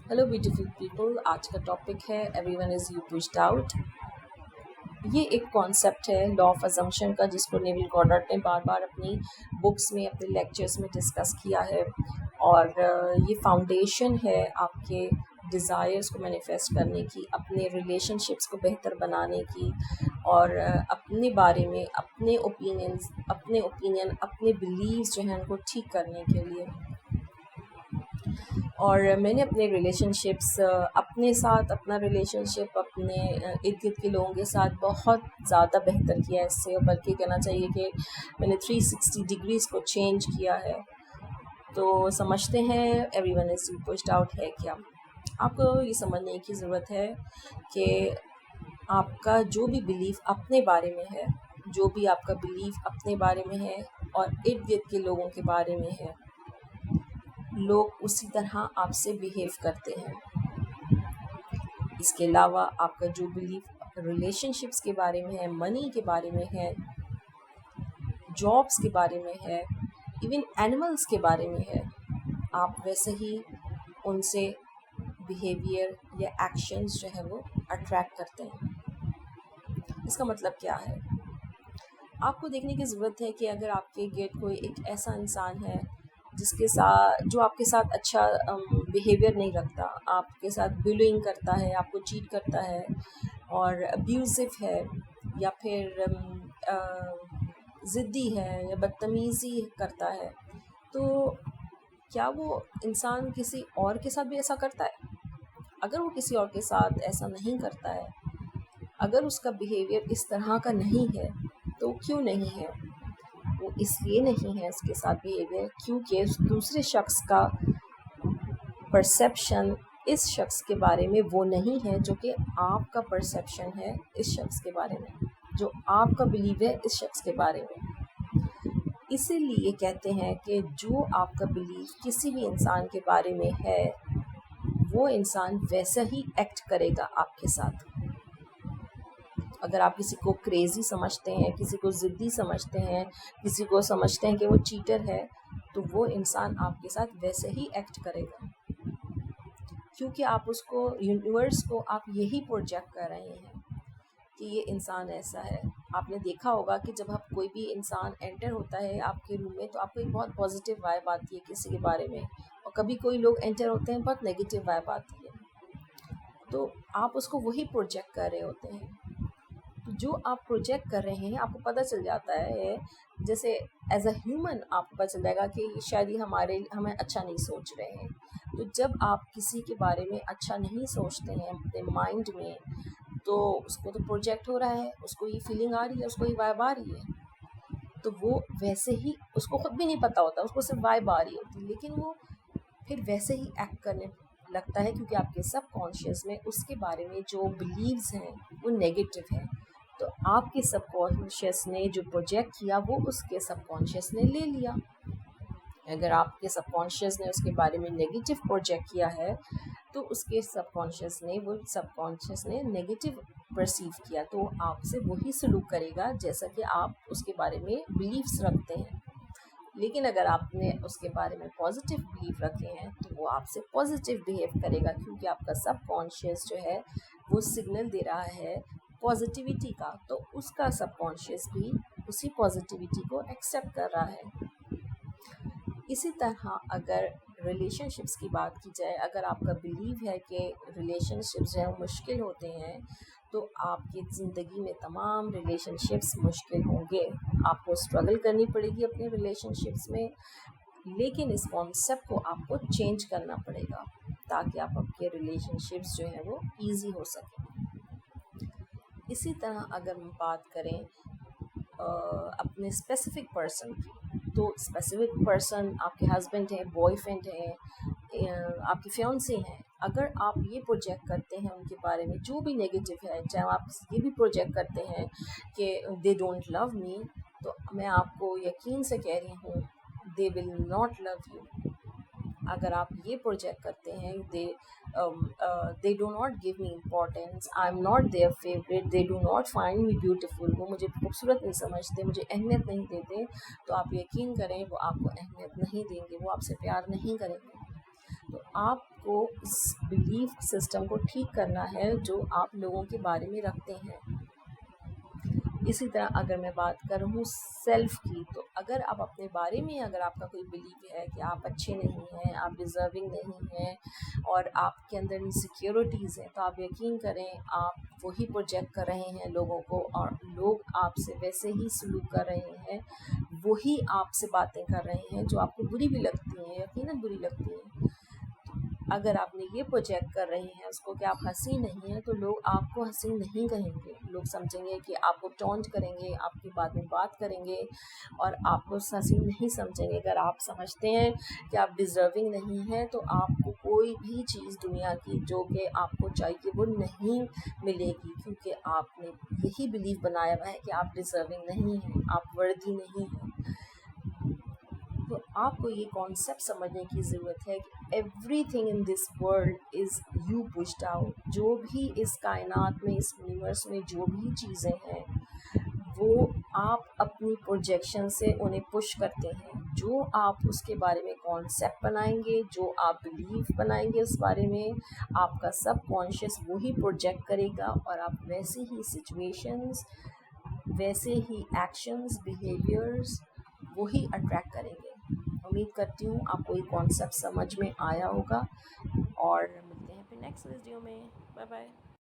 Hello beautiful people. आज का topic है every one is you pushed out. ये एक कॉन्सेप्ट है लॉ ऑफ अजम्पशन का, जिसको नेविल गॉडार्ड ने बार बार अपनी बुक्स में, अपने लेक्चर्स में डिस्कस किया है। और ये फाउंडेशन है आपके डिज़ायर्स को मैनिफेस्ट करने की, अपने रिलेशनशिप्स को बेहतर बनाने की, और अपने बारे में अपने ओपिनियन अपने बिलीव्स जो हैं उनको ठीक करने के लिए। और मैंने अपने रिलेशनशिप्स अपने साथ, अपना रिलेशनशिप अपने इर्द गिर्द के लोगों के साथ बहुत ज़्यादा बेहतर किया है इससे, और बल्कि कहना चाहिए कि मैंने 360 डिग्रीज़ को चेंज किया है। तो समझते हैं एवरीवन इज़ पुश्ड आउट है क्या। आपको ये समझने की ज़रूरत है कि आपका जो भी बिलीफ अपने बारे में है, जो भी आपका बिलीफ अपने बारे में है और इर्द गिर्द के लोगों के बारे में है, लोग उसी तरह आपसे बिहेव करते हैं। इसके अलावा आपका जो बिलीफ रिलेशनशिप्स के बारे में है, मनी के बारे में है, जॉब्स के बारे में है, इवन एनिमल्स के बारे में है, आप वैसे ही उनसे बिहेवियर या एक्शंस जो है वो अट्रैक्ट करते हैं। इसका मतलब क्या है? आपको देखने की ज़रूरत है कि अगर आपके गिर्द कोई एक ऐसा इंसान है जो आपके साथ अच्छा बिहेवियर नहीं रखता, आपके साथ बुलिंग करता है, आपको चीट करता है और अब्यूज़िव है, या फिर ज़िद्दी है या बदतमीज़ी करता है, तो क्या वो इंसान किसी और के साथ भी ऐसा करता है? अगर वो किसी और के साथ ऐसा नहीं करता है, अगर उसका बिहेवियर इस तरह का नहीं है, तो क्यों नहीं है? वो इसलिए नहीं है इसके साथ बिहेवियर क्योंकि उस दूसरे शख्स का परसेप्शन इस शख्स के बारे में वो नहीं है जो कि आपका परसेप्शन है इस शख्स के बारे में, जो आपका बिलीव है इस शख्स के बारे में। इसीलिए कहते हैं कि जो आपका बिलीव किसी भी इंसान के बारे में है, वो इंसान वैसा ही एक्ट करेगा आपके साथ। अगर आप किसी को क्रेज़ी समझते हैं, किसी को ज़िद्दी समझते हैं, किसी को समझते हैं कि वो चीटर है, तो वो इंसान आपके साथ वैसे ही एक्ट करेगा, क्योंकि आप उसको, यूनिवर्स को आप यही प्रोजेक्ट कर रहे हैं कि ये इंसान ऐसा है। आपने देखा होगा कि जब आप कोई भी इंसान एंटर होता है आपके रूम में, तो आपको एक बहुत पॉजिटिव वाइब आती है किसी के बारे में, और कभी कोई लोग एंटर होते हैं बहुत नेगेटिव वाइब आती है, तो आप उसको वही प्रोजेक्ट कर रहे होते हैं। तो जो आप प्रोजेक्ट कर रहे हैं, आपको पता चल जाता है, जैसे एज अ ह्यूमन आपको पता चल जाएगा कि शायद ये हमें अच्छा नहीं सोच रहे हैं। तो जब आप किसी के बारे में अच्छा नहीं सोचते हैं अपने माइंड में, तो उसको तो प्रोजेक्ट हो रहा है, उसको ये फीलिंग आ रही है, उसको ये वाइब आ रही है, तो वो वैसे ही, उसको खुद भी नहीं पता होता, उसको सिर्फ वाइब आ रही होती है, लेकिन वो फिर वैसे ही एक्ट करने लगता है, क्योंकि आपके सब कॉन्शियस में उसके बारे में जो बिलीव्स हैं वो नेगेटिव हैं। तो आपके सब कॉन्शियस ने जो प्रोजेक्ट किया वो उसके सब कॉन्शियस ने ले लिया। अगर आपके सब कॉन्शियस ने उसके बारे में नेगेटिव प्रोजेक्ट किया है, तो उसके सबकॉन्शियस ने नेगेटिव परसीव किया, तो आपसे वही सलूक करेगा जैसा कि आप उसके बारे में बिलीव्स रखते हैं। लेकिन अगर आपने उसके बारे में पॉजिटिव बिलीफ रखे हैं, तो वो आपसे पॉजिटिव बिहेव करेगा, क्योंकि आपका सब कॉन्शियस जो है वो सिग्नल दे रहा है पॉजिटिविटी का, तो उसका सब कॉन्शियस भी उसी पॉजिटिविटी को एक्सेप्ट कर रहा है। इसी तरह अगर रिलेशनशिप्स की बात की जाए, अगर आपका बिलीव है कि रिलेशनशिप्स जो हैं मुश्किल होते हैं, तो आपकी ज़िंदगी में तमाम रिलेशनशिप्स मुश्किल होंगे, आपको स्ट्रगल करनी पड़ेगी अपने रिलेशनशिप्स में। लेकिन इस कॉन्सेप्ट को आपको चेंज करना पड़ेगा, ताकि आप आपके रिलेशनशिप्स जो हैं वो ईजी हो सकें। इसी तरह अगर हम बात करें अपने स्पेसिफिक पर्सन की, तो स्पेसिफिक पर्सन आपके हस्बैंड हैं, बॉयफ्रेंड हैं, आपकी फियांसी हैं। अगर आप ये प्रोजेक्ट करते हैं उनके बारे में जो भी नेगेटिव है, चाहे आप ये भी प्रोजेक्ट करते हैं कि दे डोंट लव मी, तो मैं आपको यकीन से कह रही हूँ they will not love you. अगर आप ये प्रोजेक्ट करते हैं they do not give me importance, I am not their favourite, they do not find me beautiful, वो मुझे खूबसूरत नहीं समझते, मुझे अहमियत नहीं देते, तो आप यकीन करें वो आपको अहमियत नहीं देंगे, वो आपसे प्यार नहीं करेंगे। तो आप کو اس بلیف سسٹم کو ٹھیک کرنا ہے جو آپ لوگوں کے بارے میں رکھتے ہیں۔ اسی طرح اگر میں بات کروں سیلف کی، تو اگر آپ اپنے بارے میں اگر آپ کا کوئی بلیف ہے کہ آپ اچھے نہیں ہیں، آپ ڈیزرونگ نہیں ہیں اور آپ کے اندر انسیکیورٹیز ہیں، تو آپ یقین کریں آپ وہی پروجیکٹ کر رہے ہیں لوگوں کو، اور لوگ آپ سے ویسے ہی سلوک کر رہے ہیں، وہی آپ سے باتیں کر رہے ہیں جو آپ کو بری بھی لگتی ہیں، یقیناً بری لگتی ہیں۔ اگر آپ نے یہ پروجیکٹ کر رہے ہیں اس کو کہ آپ حسین نہیں ہیں، تو لوگ آپ کو حسین نہیں کہیں گے، لوگ سمجھیں گے کہ آپ کو ٹونٹ کریں گے، آپ کی بات میں بات کریں گے اور آپ کو حسین نہیں سمجھیں گے۔ اگر آپ سمجھتے ہیں کہ آپ ڈیزرونگ نہیں ہیں تو آپ کو کوئی بھی چیز دنیا کی جو کہ آپ کو چاہیے وہ نہیں ملے گی، کیونکہ آپ نے یہی بلیف بنایا ہوا ہے کہ آپ ڈیزرونگ نہیں ہیں، آپ worthy نہیں ہیں۔ تو آپ کو یہ کانسیپٹ سمجھنے کی ضرورت ہے کہ every thing in this world is you pushed out. جو بھی اس کائنات میں، اس یونیورس میں جو بھی چیزیں ہیں وہ آپ اپنی پروجیکشن سے انہیں پش کرتے ہیں۔ جو آپ اس کے بارے میں کانسیپٹ بنائیں گے، جو آپ بلیف بنائیں گے اس بارے میں، آپ کا سب کانشیس وہی پروجیکٹ کرے گا اور آپ ویسے ہی سچویشنز، ویسے ہی ایکشنز، بیہیویئرز وہی اٹریکٹ کریں گے۔ امید کرتی ہوں آپ کو یہ کانسیپٹ سمجھ میں آیا ہوگا، اور ملتے ہیں پھر نیکسٹ ویڈیو میں۔ Bye bye.